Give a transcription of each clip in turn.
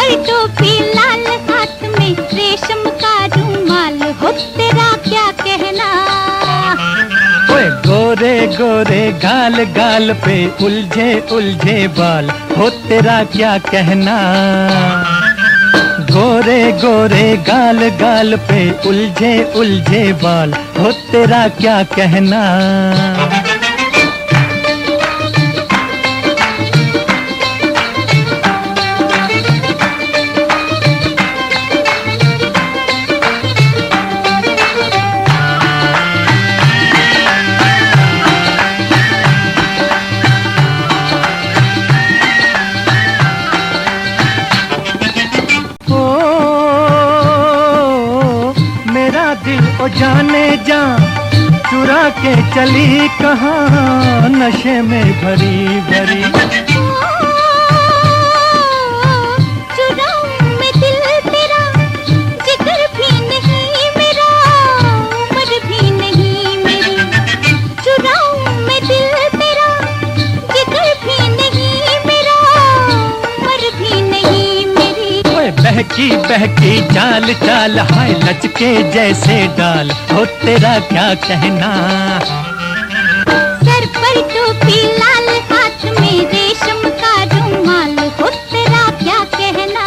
पर टोपी लाल, हाथ में रेशम का रुमाल, हो तेरा क्या कहना। ओए गोरे गोरे गाल गाल पे उलझे उलझे बाल, हो तेरा क्या कहना। गोरे गोरे गाल गाल पे उलझे उलझे बाल, हो तेरा क्या कहना। दिल ओ जाने जा चुरा के चली कहाँ, नशे में भरी भरी। चुराऊं मैं दिल तेरा, जिगर भी नहीं मेरा, उम्र भी नहीं मेरी। चुराऊं मैं दिल तेरा, जिगर भी नहीं मेरा, उम्र भी नहीं मेरी। ओए बहकी बहकी चाल चाल, हाय लचके जैसे डाल, हो तेरा क्या कहना। सर पर टोपी लाल, हाथ में रेशम का रुमाल, हो तेरा क्या कहना।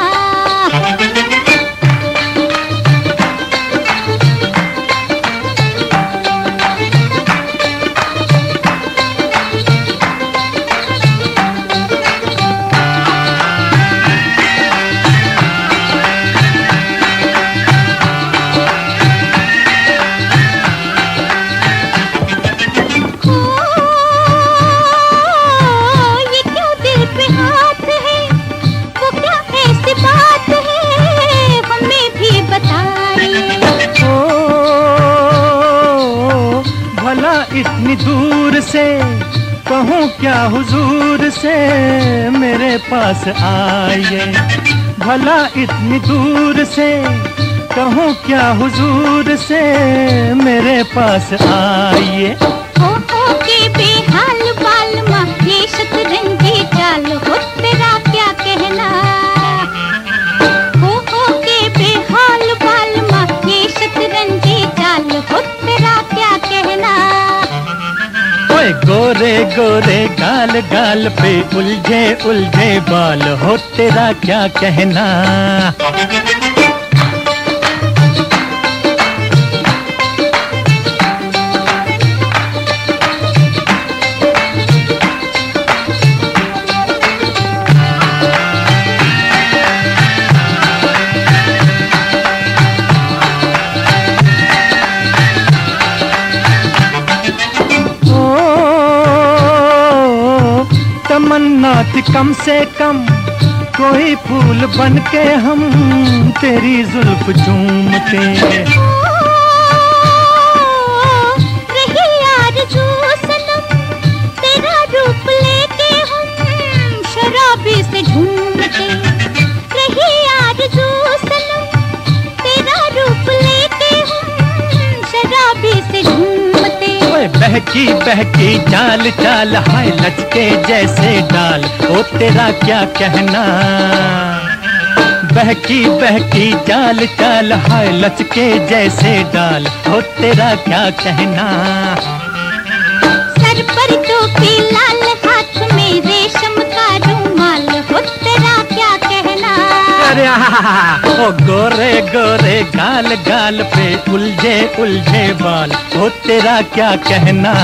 इतनी दूर से कहूँ क्या हुजूर से, मेरे पास आइए। भला इतनी दूर से कहूँ क्या हुजूर से, मेरे पास आइए। हो के बेहाल बाल माँ, ये शतरंजी चाल, हो तेरा क्या कहना। हो के बेहाल बाल माँ, ये शतरंजी चाल, हो तेरा क्या कहना। ओए गोरे गोरे गाल गाल पे उलझे उलझे बाल, हो तेरा क्या कहना। तमन्ना थी कम से कम कोई फूल बन के हम तेरी जुल्फ चूमते। रही आरज़ू सनम तेरा रूप लेके हम शराबी से झूमते। रही आरज़ू सनम तेरा रूप लेके हम शराबी से झूमते। बहकी बहकी चाल चाल, हाय लचके जैसे डाल, ओ तेरा क्या कहना। बहकी बहकी चाल चाल, हाय लचके जैसे डाल, ओ तेरा क्या कहना। सर पर टोपी लाल, हाथ में रेशम का रुमाल, हो तेरा क्या कहना। अरे ओ गोरे गोरे गाल गाल पे उलझे उलझे बाल, हो तेरा क्या कहना।